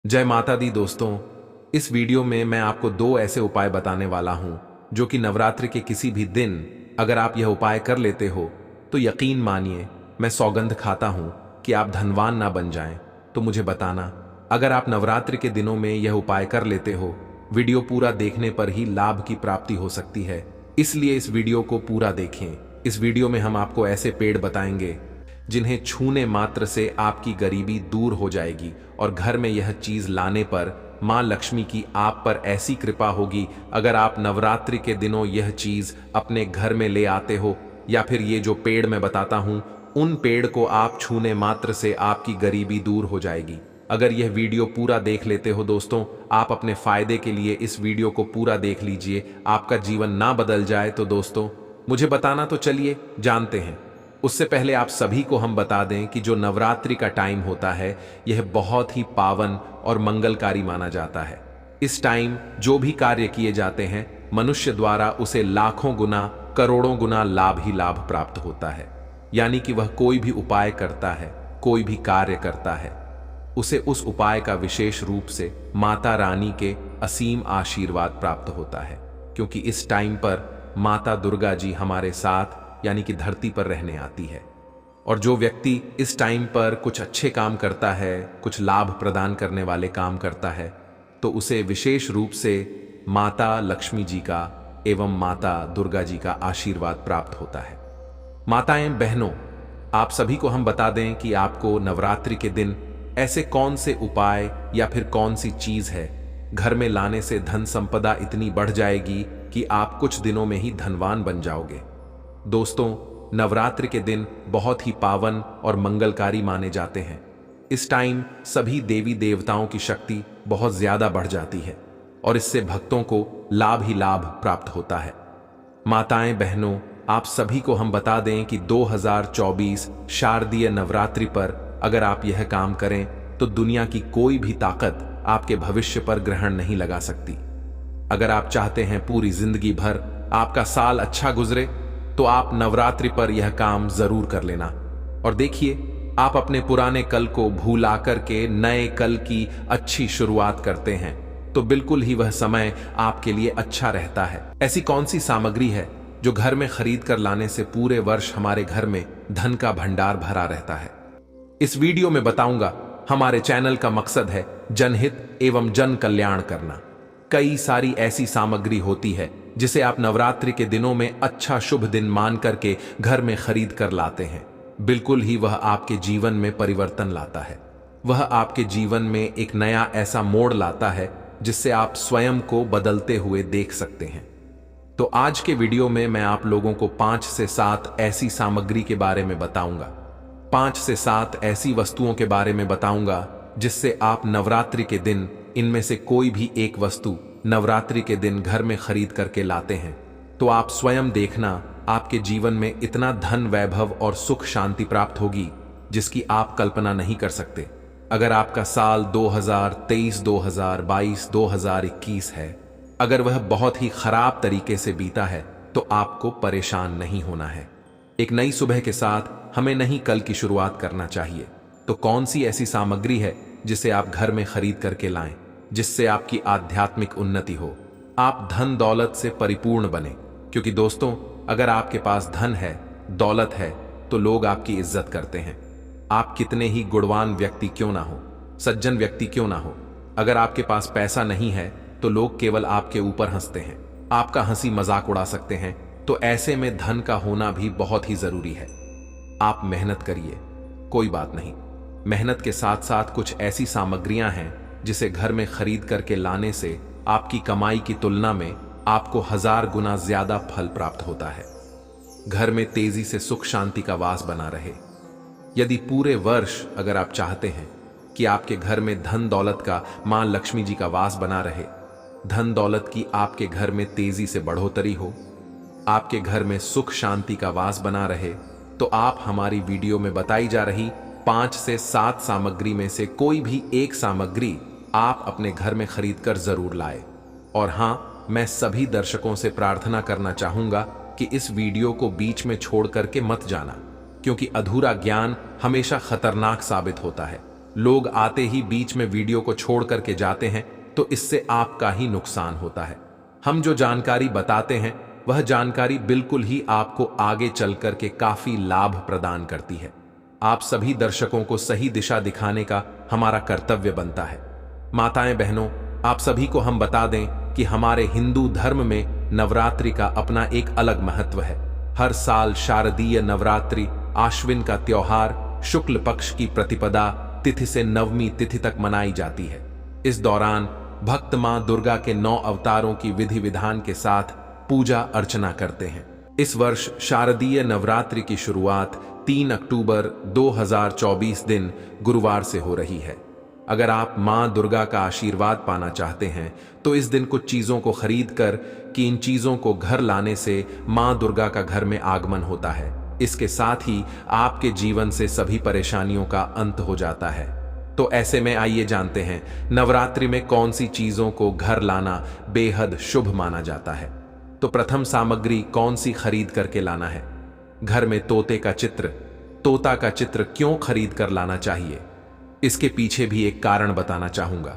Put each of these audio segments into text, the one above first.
जय माता दी दोस्तों। इस वीडियो में मैं आपको दो ऐसे उपाय बताने वाला हूं जो कि नवरात्रि के किसी भी दिन अगर आप यह उपाय कर लेते हो तो यकीन मानिए, मैं सौगंध खाता हूं कि आप धनवान ना बन जाएं। तो मुझे बताना, अगर आप नवरात्रि के दिनों में यह उपाय कर लेते हो, वीडियो पूरा देखने पर ही लाभ की प्राप्ति हो सकती है, इसलिए इस वीडियो को पूरा देखें। इस वीडियो में हम आपको ऐसे पेड़ बताएंगे जिन्हें छूने मात्र से आपकी गरीबी दूर हो जाएगी और घर में यह चीज लाने पर मां लक्ष्मी की आप पर ऐसी कृपा होगी। अगर आप नवरात्रि के दिनों यह चीज अपने घर में ले आते हो या फिर ये जो पेड़ मैं बताता हूं, उन पेड़ को आप छूने मात्र से आपकी गरीबी दूर हो जाएगी। अगर यह वीडियो पूरा देख लेते हो दोस्तों, आप अपने फायदे के लिए इस वीडियो को पूरा देख लीजिए। आपका जीवन ना बदल जाए तो दोस्तों मुझे बताना, तो चलिए जानते हैं। उससे पहले आप सभी को हम बता दें कि जो नवरात्रि का टाइम होता है यह बहुत ही पावन और मंगलकारी माना जाता है। इस टाइम जो भी कार्य किए जाते हैं मनुष्य द्वारा उसे लाखों गुना करोड़ों गुना लाभ ही लाभ प्राप्त होता है। यानी कि वह कोई भी उपाय करता है, कोई भी कार्य करता है, उसे उस उपाय का विशेष रूप से माता रानी के असीम आशीर्वाद प्राप्त होता है। क्योंकि इस टाइम पर माता दुर्गा जी हमारे साथ यानी कि धरती पर रहने आती है। और जो व्यक्ति इस टाइम पर कुछ अच्छे काम करता है, कुछ लाभ प्रदान करने वाले काम करता है, तो उसे विशेष रूप से माता लक्ष्मी जी का एवं माता दुर्गा जी का आशीर्वाद प्राप्त होता है। माताएं बहनों, आप सभी को हम बता दें कि आपको नवरात्रि के दिन ऐसे कौन से उपाय या फिर कौन सी चीज है घर में लाने से धन संपदा इतनी बढ़ जाएगी कि आप कुछ दिनों में ही धनवान बन जाओगे। दोस्तों, नवरात्रि के दिन बहुत ही पावन और मंगलकारी माने जाते हैं। इस टाइम सभी देवी देवताओं की शक्ति बहुत ज्यादा बढ़ जाती है और इससे भक्तों को लाभ ही लाभ प्राप्त होता है। माताएं बहनों, आप सभी को हम बता दें कि 2024 शारदीय नवरात्रि पर अगर आप यह काम करें तो दुनिया की कोई भी ताकत आपके भविष्य पर ग्रहण नहीं लगा सकती। अगर आप चाहते हैं पूरी जिंदगी भर आपका साल अच्छा गुजरे तो आप नवरात्रि पर यह काम जरूर कर लेना। और देखिए, आप अपने पुराने कल को भूला करके नए कल की अच्छी शुरुआत करते हैं तो बिल्कुल ही वह समय आपके लिए अच्छा रहता है। ऐसी कौन सी सामग्री है जो घर में खरीद कर लाने से पूरे वर्ष हमारे घर में धन का भंडार भरा रहता है? इस वीडियो में बताऊंगा। हमारे चैनल का मकसद है जनहित एवं जन कल्याण करना। कई सारी ऐसी सामग्री होती है जिसे आप नवरात्रि के दिनों में अच्छा शुभ दिन मान करके घर में खरीद कर लाते हैं। बिल्कुल ही वह आपके जीवन में परिवर्तन लाता है। वह आपके जीवन में एक नया ऐसा मोड़ लाता है जिससे आप स्वयं को बदलते हुए देख सकते हैं। तो आज के वीडियो में मैं आप लोगों को 5 से 7 ऐसी सामग्री के बारे में बताऊंगा। 5 से 7 ऐसी वस्तुओं के बारे में बताऊंगा जिससे आप नवरात्रि के दिन इनमें से कोई भी एक वस्तु नवरात्रि के दिन घर में खरीद करके लाते हैं तो आप स्वयं देखना, आपके जीवन में इतना धन वैभव और सुख शांति प्राप्त होगी जिसकी आप कल्पना नहीं कर सकते। अगर आपका साल 2023, 2022, 2021 है, अगर वह बहुत ही खराब तरीके से बीता है तो आपको परेशान नहीं होना है। एक नई सुबह के साथ हमें नई कल की शुरुआत करना चाहिए। तो कौन सी ऐसी सामग्री है जिसे आप घर में खरीद करके लाएं जिससे आपकी आध्यात्मिक उन्नति हो, आप धन दौलत से परिपूर्ण बने? क्योंकि दोस्तों, अगर आपके पास धन है, दौलत है, तो लोग आपकी इज्जत करते हैं। आप कितने ही गुणवान व्यक्ति क्यों ना हो, सज्जन व्यक्ति क्यों ना हो, अगर आपके पास पैसा नहीं है तो लोग केवल आपके ऊपर हंसते हैं, आपका हंसी मजाक उड़ा सकते हैं। तो ऐसे में धन का होना भी बहुत ही जरूरी है। आप मेहनत करिए, कोई बात नहीं। मेहनत के साथ साथ कुछ ऐसी सामग्रियां हैं जिसे घर में खरीद करके लाने से आपकी कमाई की तुलना में आपको 1000 गुना ज्यादा फल प्राप्त होता है। घर में तेजी से सुख शांति का वास बना रहे। यदि पूरे वर्ष अगर आप चाहते हैं कि आपके घर में धन दौलत का, मां लक्ष्मी जी का वास बना रहे, धन दौलत की आपके घर में तेजी से बढ़ोतरी हो, आपके घर में सुख शांति का वास बना रहे, तो आप हमारी वीडियो में बताई जा रही 5 से 7 सामग्री में से कोई भी एक सामग्री आप अपने घर में खरीद कर जरूर लाए। और हां, मैं सभी दर्शकों से प्रार्थना करना चाहूंगा कि इस वीडियो को बीच में छोड़ करके मत जाना, क्योंकि अधूरा ज्ञान हमेशा खतरनाक साबित होता है। लोग आते ही बीच में वीडियो को छोड़ करके जाते हैं, तो इससे आपका ही नुकसान होता है। हम जो जानकारी बताते हैं वह जानकारी बिल्कुल ही आपको आगे चल करके काफी लाभ प्रदान करती है। आप सभी दर्शकों को सही दिशा दिखाने का हमारा कर्तव्य बनता है। माताएं बहनों, आप सभी को हम बता दें कि हमारे हिंदू धर्म में नवरात्रि का अपना एक अलग महत्व है। हर साल शारदीय नवरात्रि आश्विन का त्योहार शुक्ल पक्ष की प्रतिपदा तिथि से नवमी तिथि तक मनाई जाती है। इस दौरान भक्त मां दुर्गा के 9 अवतारों की विधि विधान के साथ पूजा अर्चना करते हैं। इस वर्ष शारदीय नवरात्रि की शुरुआत 3 अक्टूबर 2024 दिन गुरुवार से हो रही है। अगर आप मां दुर्गा का आशीर्वाद पाना चाहते हैं तो इस दिन कुछ चीजों को खरीद कर कि इन चीजों को घर लाने से मां दुर्गा का घर में आगमन होता है। इसके साथ ही आपके जीवन से सभी परेशानियों का अंत हो जाता है। तो ऐसे में आइए जानते हैं नवरात्रि में कौन सी चीजों को घर लाना बेहद शुभ माना जाता है। तो प्रथम सामग्री कौन सी खरीद करके लाना है? घर में तोता का चित्र क्यों खरीद कर लाना चाहिए? इसके पीछे भी एक कारण बताना चाहूंगा।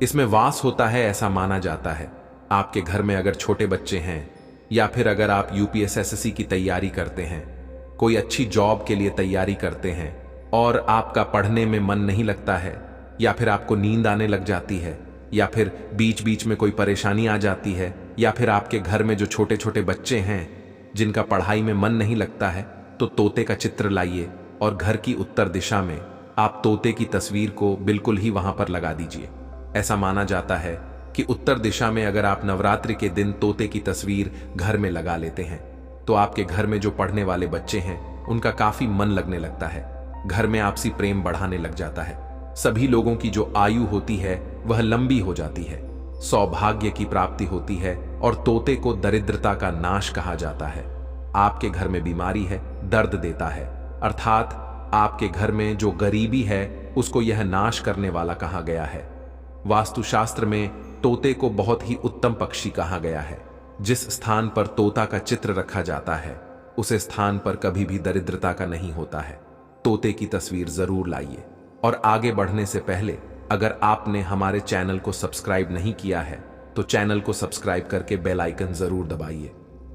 इसमें वास होता है ऐसा माना जाता है। आपके घर में अगर छोटे बच्चे हैं या फिर अगर आप यूपीएससी की तैयारी करते हैं, कोई अच्छी जॉब के लिए तैयारी करते हैं और आपका पढ़ने में मन नहीं लगता है, या फिर आपको नींद आने लग जाती है, या फिर बीच बीच में कोई परेशानी आ जाती है, या फिर आपके घर में जो छोटे छोटे बच्चे हैं जिनका पढ़ाई में मन नहीं लगता है, तो तोते का चित्र लाइए और घर की उत्तर दिशा में आप तोते की तस्वीर को बिल्कुल ही वहां पर लगा दीजिए। ऐसा माना जाता है कि उत्तर दिशा में अगर आप नवरात्रि के दिन तोते की तस्वीर घर में लगा लेते हैं तो आपके घर में जो पढ़ने वाले बच्चे हैं उनका काफी मन लगने लगता है। घर में आपसी प्रेम बढ़ाने लग जाता है। सभी लोगों की जो आयु होती है वह लंबी हो जाती है, सौभाग्य की प्राप्ति होती है और तोते को दरिद्रता का नाश कहा जाता है। आपके घर में बीमारी है, दर्द देता है, अर्थात आपके घर में जो गरीबी है उसको यह नाश करने वाला कहा गया है। वास्तुशास्त्र में तोते को बहुत ही उत्तम पक्षी कहा गया है। जिस स्थान पर तोता का चित्र रखा जाता है उस स्थान पर कभी भी दरिद्रता का नहीं होता है। तोते की तस्वीर जरूर लाइए। और आगे बढ़ने से पहले अगर आपने हमारे चैनल को सब्सक्राइब नहीं किया है तो चैनल को सब्सक्राइब करके बेल आइकन जरूर दबाइए।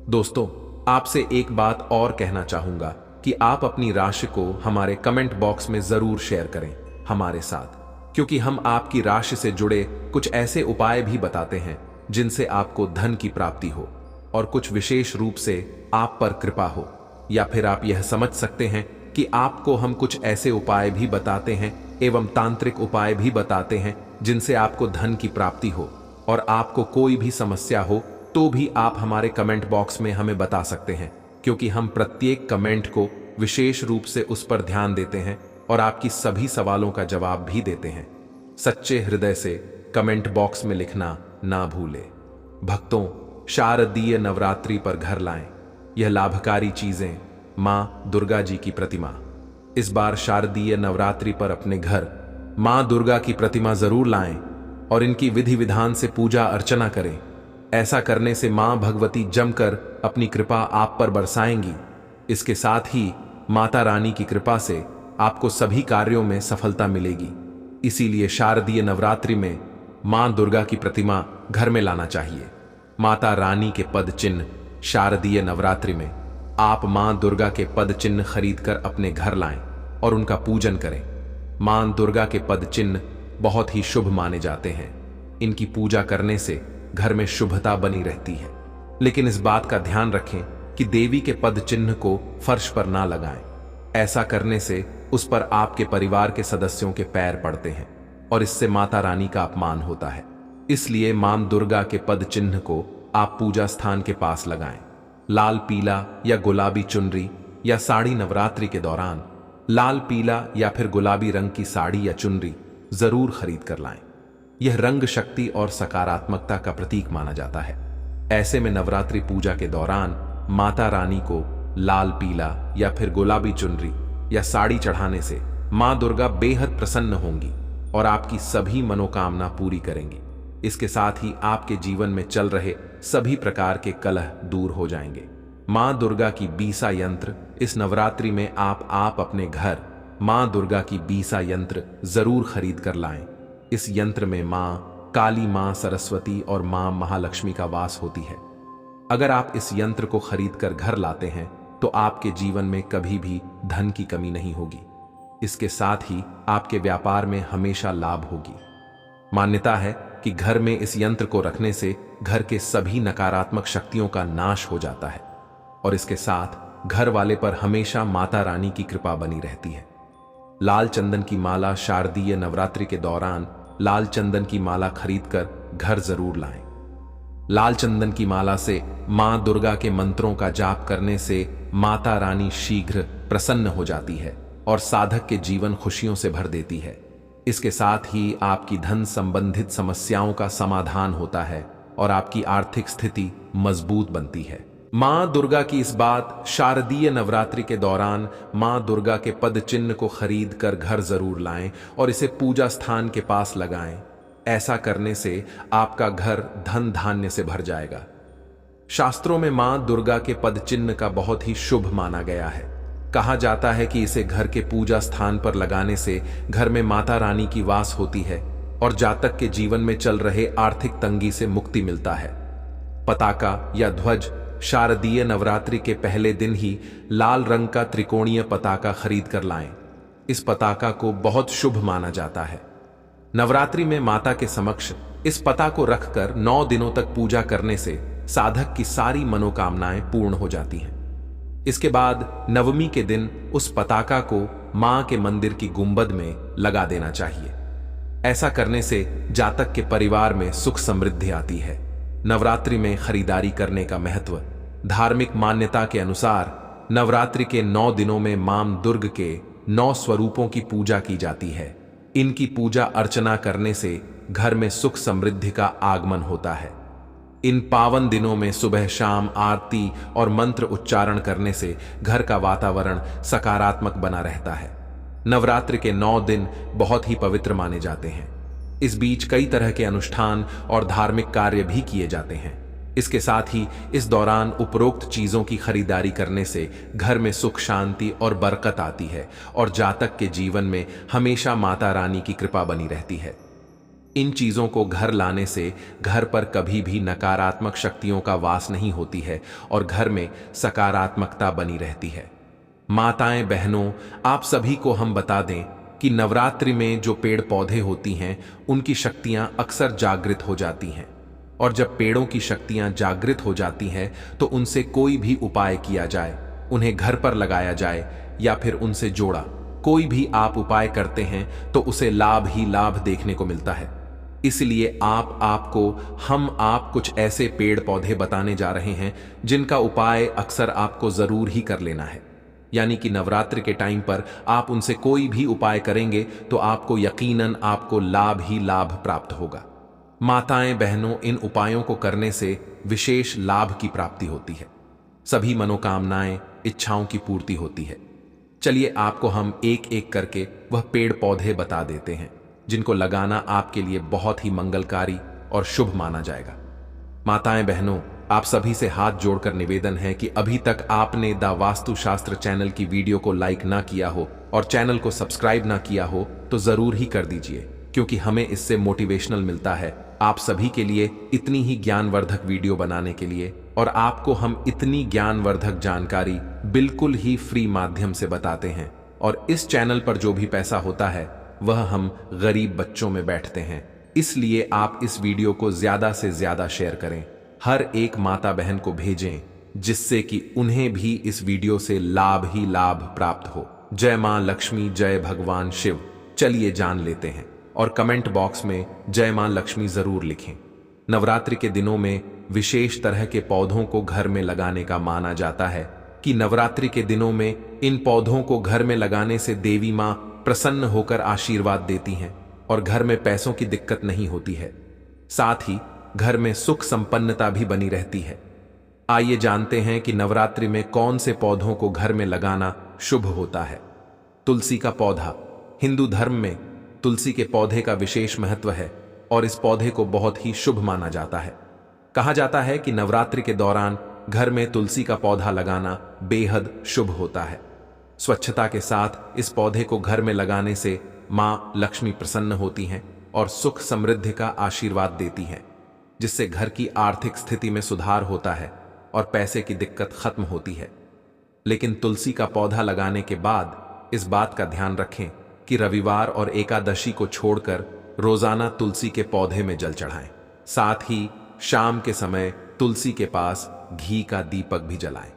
दोस्तों, आपसे एक बात और कहना चाहूंगा कि आप अपनी राशि को हमारे कमेंट बॉक्स में जरूर शेयर करें हमारे साथ, क्योंकि हम आपकी राशि से जुड़े कुछ ऐसे उपाय भी बताते हैं जिनसे आपको धन की प्राप्ति हो और कुछ विशेष रूप से आप पर कृपा हो। या फिर आप यह समझ सकते हैं कि आपको हम कुछ ऐसे उपाय भी बताते हैं एवं तांत्रिक उपाय भी बताते हैं जिनसे आपको धन की प्राप्ति हो और आपको कोई भी समस्या हो तो भी आप हमारे कमेंट बॉक्स में हमें बता सकते हैं, क्योंकि हम प्रत्येक कमेंट को विशेष रूप से उस पर ध्यान देते हैं और आपकी सभी सवालों का जवाब भी देते हैं। सच्चे हृदय से कमेंट बॉक्स में लिखना ना भूले। भक्तों, शारदीय नवरात्रि पर घर लाएं यह लाभकारी चीजें मां दुर्गा जी की प्रतिमा। इस बार शारदीय नवरात्रि पर अपने घर मां दुर्गा की प्रतिमा जरूर लाएं और इनकी विधि विधान से पूजा अर्चना करें। ऐसा करने से मां भगवती जमकर अपनी कृपा आप पर बरसाएंगी। इसके साथ ही माता रानी की कृपा से आपको सभी कार्यों में सफलता मिलेगी। इसीलिए शारदीय नवरात्रि में मां दुर्गा की प्रतिमा घर में लाना चाहिए। माता रानी के पद चिन्ह शारदीय नवरात्रि में आप मां दुर्गा के पद चिन्ह खरीदकर अपने घर लाएं और उनका पूजन करें। मां दुर्गा के पद चिन्ह बहुत ही शुभ माने जाते हैं। इनकी पूजा करने से घर में शुभता बनी रहती है। लेकिन इस बात का ध्यान रखें कि देवी के पद चिन्ह को फर्श पर ना लगाएं। ऐसा करने से उस पर आपके परिवार के सदस्यों के पैर पड़ते हैं और इससे माता रानी का अपमान होता है। इसलिए मां दुर्गा के पद चिन्ह को आप पूजा स्थान के पास लगाएं। लाल, पीला या गुलाबी चुनरी या साड़ी नवरात्रि के दौरान लाल, पीला या फिर गुलाबी रंग की साड़ी या चुनरी जरूर खरीद कर लाएं। यह रंग शक्ति और सकारात्मकता का प्रतीक माना जाता है। ऐसे में नवरात्रि पूजा के दौरान माता रानी को लाल, पीला या फिर गुलाबी चुनरी या साड़ी चढ़ाने से मां दुर्गा बेहद प्रसन्न होंगी और आपकी सभी मनोकामना पूरी करेंगी। इसके साथ ही आपके जीवन में चल रहे सभी प्रकार के कलह दूर हो जाएंगे। मां दुर्गा की बीसा यंत्र इस नवरात्रि में आप अपने घर मां दुर्गा की बीसा यंत्र जरूर खरीद कर लाएं। इस यंत्र में मां काली, मां सरस्वती और मां महालक्ष्मी का वास होती है। अगर आप इस यंत्र को खरीद कर घर लाते हैं तो आपके जीवन में कभी भी धन की कमी नहीं होगी। इसके साथ ही आपके व्यापार में हमेशा लाभ होगी। मान्यता है कि घर में इस यंत्र को रखने से घर के सभी नकारात्मक शक्तियों का नाश हो जाता है और इसके साथ घर वाले पर हमेशा माता रानी की कृपा बनी रहती है। लाल चंदन की माला शारदीय नवरात्रि के दौरान लाल चंदन की माला खरीदकर घर जरूर लाएं। लाल चंदन की माला से मां दुर्गा के मंत्रों का जाप करने से माता रानी शीघ्र प्रसन्न हो जाती है और साधक के जीवन खुशियों से भर देती है। इसके साथ ही आपकी धन संबंधित समस्याओं का समाधान होता है और आपकी आर्थिक स्थिति मजबूत बनती है। मां दुर्गा की इस बात शारदीय नवरात्रि के दौरान मां दुर्गा के पद चिन्ह को खरीद कर घर जरूर लाएं और इसे पूजा स्थान के पास लगाएं। ऐसा करने से आपका घर धन धान्य से भर जाएगा। शास्त्रों में मां दुर्गा के पद चिन्ह का बहुत ही शुभ माना गया है। कहा जाता है कि इसे घर के पूजा स्थान पर लगाने से घर में माता रानी की वास होती है और जातक के जीवन में चल रहे आर्थिक तंगी से मुक्ति मिलता है। पताका या ध्वज शारदीय नवरात्रि के पहले दिन ही लाल रंग का त्रिकोणीय पताका खरीद कर लाएं। इस पताका को बहुत शुभ माना जाता है। नवरात्रि में माता के समक्ष इस पता को रखकर 9 दिनों तक पूजा करने से साधक की सारी मनोकामनाएं पूर्ण हो जाती हैं। इसके बाद नवमी के दिन उस पताका को मां के मंदिर की गुंबद में लगा देना चाहिए। ऐसा करने से जातक के परिवार में सुख समृद्धि आती है। नवरात्रि में खरीदारी करने का महत्व। धार्मिक मान्यता के अनुसार नवरात्रि के 9 दिनों में मां दुर्ग के 9 स्वरूपों की पूजा की जाती है। इनकी पूजा अर्चना करने से घर में सुख समृद्धि का आगमन होता है। इन पावन दिनों में सुबह शाम आरती और मंत्र उच्चारण करने से घर का वातावरण सकारात्मक बना रहता है। नवरात्रि के 9 दिन बहुत ही पवित्र माने जाते हैं। इस बीच कई तरह के अनुष्ठान और धार्मिक कार्य भी किए जाते हैं। इसके साथ ही इस दौरान उपरोक्त चीजों की खरीदारी करने से घर में सुख शांति और बरकत आती है और जातक के जीवन में हमेशा माता रानी की कृपा बनी रहती है। इन चीजों को घर लाने से घर पर कभी भी नकारात्मक शक्तियों का वास नहीं होती है और घर में सकारात्मकता बनी रहती है। माताएं बहनों, आप सभी को हम बता दें कि नवरात्रि में जो पेड़ पौधे होती हैं उनकी शक्तियां अक्सर जागृत हो जाती हैं और जब पेड़ों की शक्तियां जागृत हो जाती हैं तो उनसे कोई भी उपाय किया जाए, उन्हें घर पर लगाया जाए या फिर उनसे जोड़ा कोई भी आप उपाय करते हैं तो उसे लाभ ही लाभ देखने को मिलता है। इसलिए आप कुछ ऐसे पेड़ पौधे बताने जा रहे हैं जिनका उपाय अक्सर आपको जरूर ही कर लेना है। यानी कि नवरात्रि के टाइम पर आप उनसे कोई भी उपाय करेंगे तो आपको यकीनन आपको लाभ ही लाभ प्राप्त होगा। माताएं बहनों, इन उपायों को करने से विशेष लाभ की प्राप्ति होती है। सभी मनोकामनाएं इच्छाओं की पूर्ति होती है। चलिए आपको हम एक एक करके वह पेड़ पौधे बता देते हैं जिनको लगाना आपके लिए बहुत ही मंगलकारी और शुभ माना जाएगा। माताएं बहनों, आप सभी से हाथ जोड़कर निवेदन है कि अभी तक आपने द वास्तु शास्त्र चैनल की वीडियो को लाइक ना किया हो और चैनल को सब्सक्राइब ना किया हो तो जरूर ही कर दीजिए, क्योंकि हमें इससे मोटिवेशनल मिलता है आप सभी के लिए इतनी ही ज्ञानवर्धक वीडियो बनाने के लिए, और आपको हम इतनी ज्ञानवर्धक जानकारी बिल्कुल ही फ्री माध्यम से बताते हैं। और इस चैनल पर जो भी पैसा होता है वह हम गरीब बच्चों में बैठते हैं। इसलिए आप इस वीडियो को ज्यादा से ज्यादा शेयर करें, हर एक माता बहन को भेजें, जिससे कि उन्हें भी इस वीडियो से लाभ ही लाभ प्राप्त हो। जय मां लक्ष्मी, जय भगवान शिव। चलिए जान लेते हैं और कमेंट बॉक्स में जय मां लक्ष्मी जरूर लिखें। नवरात्रि के दिनों में विशेष तरह के पौधों को घर में लगाने का माना जाता है कि नवरात्रि के दिनों में इन पौधों को घर में लगाने से देवी मां प्रसन्न होकर आशीर्वाद देती हैं और घर में पैसों की दिक्कत नहीं होती है। साथ ही घर में सुख संपन्नता भी बनी रहती है। आइए जानते हैं कि नवरात्रि में कौन से पौधों को घर में लगाना शुभ होता है। तुलसी का पौधा। हिंदू धर्म में तुलसी के पौधे का विशेष महत्व है और इस पौधे को बहुत ही शुभ माना जाता है। कहा जाता है कि नवरात्रि के दौरान घर में तुलसी का पौधा लगाना बेहद शुभ होता है। स्वच्छता के साथ इस पौधे को घर में लगाने से मां लक्ष्मी प्रसन्न होती हैं और सुख समृद्धि का आशीर्वाद देती हैं, जिससे घर की आर्थिक स्थिति में सुधार होता है और पैसे की दिक्कत खत्म होती है। लेकिन तुलसी का पौधा लगाने के बाद इस बात का ध्यान रखें कि रविवार और एकादशी को छोड़कर रोजाना तुलसी के पौधे में जल चढ़ाएं। साथ ही शाम के समय तुलसी के पास घी का दीपक भी जलाएं।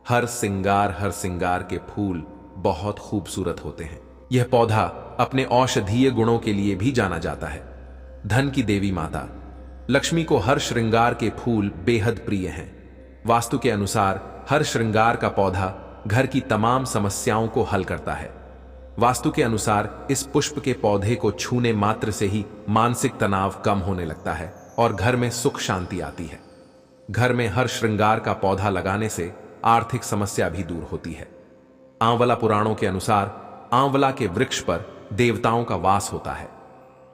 हर सिंगार के फूल बहुत खूबसूरत होते हैं। यह पौधा अपने औषधीय गुणों के लिए भी जाना जाता है। धन की देवी माता लक्ष्मी को हर श्रृंगार के फूल बेहद प्रिय हैं। वास्तु के अनुसार हर श्रृंगार का पौधा घर की तमाम समस्याओं को हल करता है। वास्तु के अनुसार इस पुष्प के पौधे को छूने मात्र से ही मानसिक तनाव कम होने लगता है और घर में सुख शांति आती है। घर में हर श्रृंगार का पौधा लगाने से आर्थिक समस्या भी दूर होती है। आंवला पुराणों के अनुसार आंवला के वृक्ष पर देवताओं का वास होता है।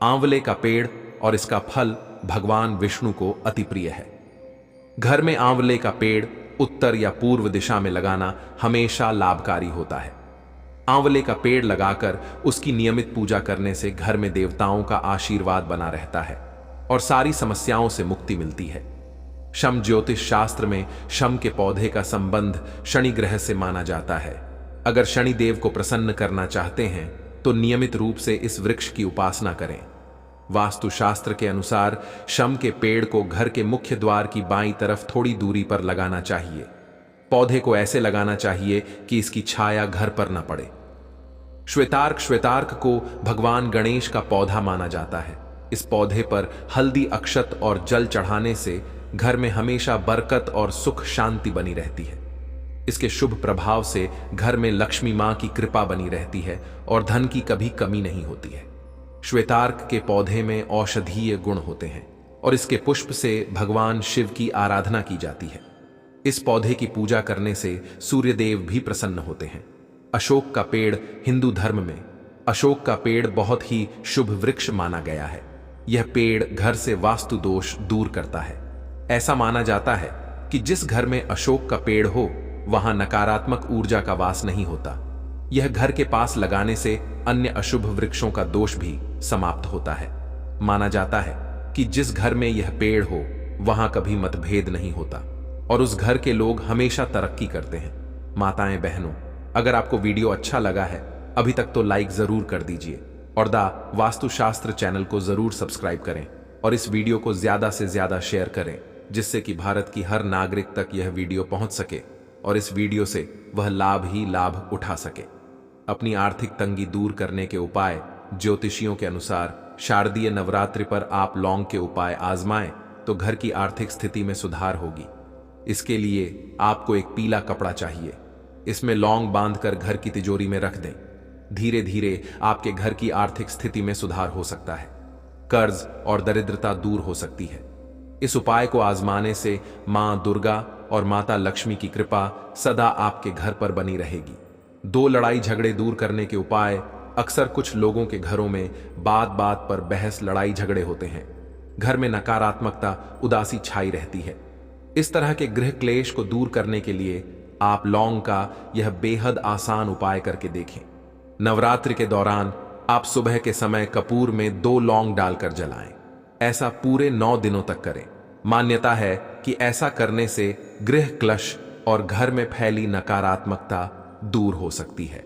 आंवले का पेड़ और इसका फल भगवान विष्णु को अति प्रिय है। घर में आंवले का पेड़ उत्तर या पूर्व दिशा में लगाना हमेशा लाभकारी होता है। आंवले का पेड़ लगाकर उसकी नियमित पूजा करने से घर में देवताओं का आशीर्वाद बना रहता है और सारी समस्याओं से मुक्ति मिलती है। शम ज्योतिष शास्त्र में शम के पौधे का संबंध शनि ग्रह से माना जाता है। अगर शनि देव को प्रसन्न करना चाहते हैं तो नियमित रूप से इस वृक्ष की उपासना करें। वास्तु शास्त्र के अनुसार शम के पेड़ को घर के मुख्य द्वार की बाईं तरफ थोड़ी दूरी पर लगाना चाहिए। पौधे को ऐसे लगाना चाहिए कि इसकी छाया घर पर न पड़े। श्वेतार्क को भगवान गणेश का पौधा माना जाता है। इस पौधे पर हल्दी अक्षत और जल चढ़ाने से घर में हमेशा बरकत और सुख शांति बनी रहती है। इसके शुभ प्रभाव से घर में लक्ष्मी मां की कृपा बनी रहती है और धन की कभी कमी नहीं होती है। श्वेतार्क के पौधे में औषधीय गुण होते हैं और इसके पुष्प से भगवान शिव की आराधना की जाती है। इस पौधे की पूजा करने से सूर्यदेव भी प्रसन्न होते हैं। अशोक का पेड़ हिंदू धर्म में अशोक का पेड़ बहुत ही शुभ वृक्ष माना गया है। यह पेड़ घर से वास्तु दोष दूर करता है। ऐसा माना जाता है कि जिस घर में अशोक का पेड़ हो वहां नकारात्मक ऊर्जा का वास नहीं होता। यह घर के पास लगाने से अन्य अशुभ वृक्षों का दोष भी समाप्त होता है। माना जाता है कि जिस घर में यह पेड़ हो वहां कभी मतभेद नहीं होता और उस घर के लोग हमेशा तरक्की करते हैं। माताएं बहनों, अगर आपको वीडियो अच्छा लगा है अभी तक तो लाइक जरूर कर दीजिए और द वास्तुशास्त्र चैनल को जरूर सब्सक्राइब करें और इस वीडियो को ज्यादा से ज्यादा शेयर करें, जिससे कि भारत की हर नागरिक तक यह वीडियो पहुंच सके और इस वीडियो से वह लाभ ही लाभ उठा सके। अपनी आर्थिक तंगी दूर करने के उपाय ज्योतिषियों के अनुसार शारदीय नवरात्रि पर आप लौंग के उपाय आजमाएं तो घर की आर्थिक स्थिति में सुधार होगी। इसके लिए आपको एक पीला कपड़ा चाहिए। इसमें लौंग बांधकर घर की तिजोरी में रख दें। धीरे धीरे आपके घर की आर्थिक स्थिति में सुधार हो सकता है। कर्ज और दरिद्रता दूर हो सकती है। इस उपाय को आजमाने से मां दुर्गा और माता लक्ष्मी की कृपा सदा आपके घर पर बनी रहेगी। दो लड़ाई झगड़े दूर करने के उपाय अक्सर कुछ लोगों के घरों में बात बात पर बहस लड़ाई झगड़े होते हैं। घर में नकारात्मकता उदासी छाई रहती है। इस तरह के गृह क्लेश को दूर करने के लिए आप लौंग का यह बेहद आसान उपाय करके देखें। नवरात्रि के दौरान आप सुबह के समय कपूर में 2 लौंग डालकर जलाएं। ऐसा पूरे 9 दिनों तक करें। मान्यता है कि ऐसा करने से गृह क्लेश और घर में फैली नकारात्मकता दूर हो सकती है।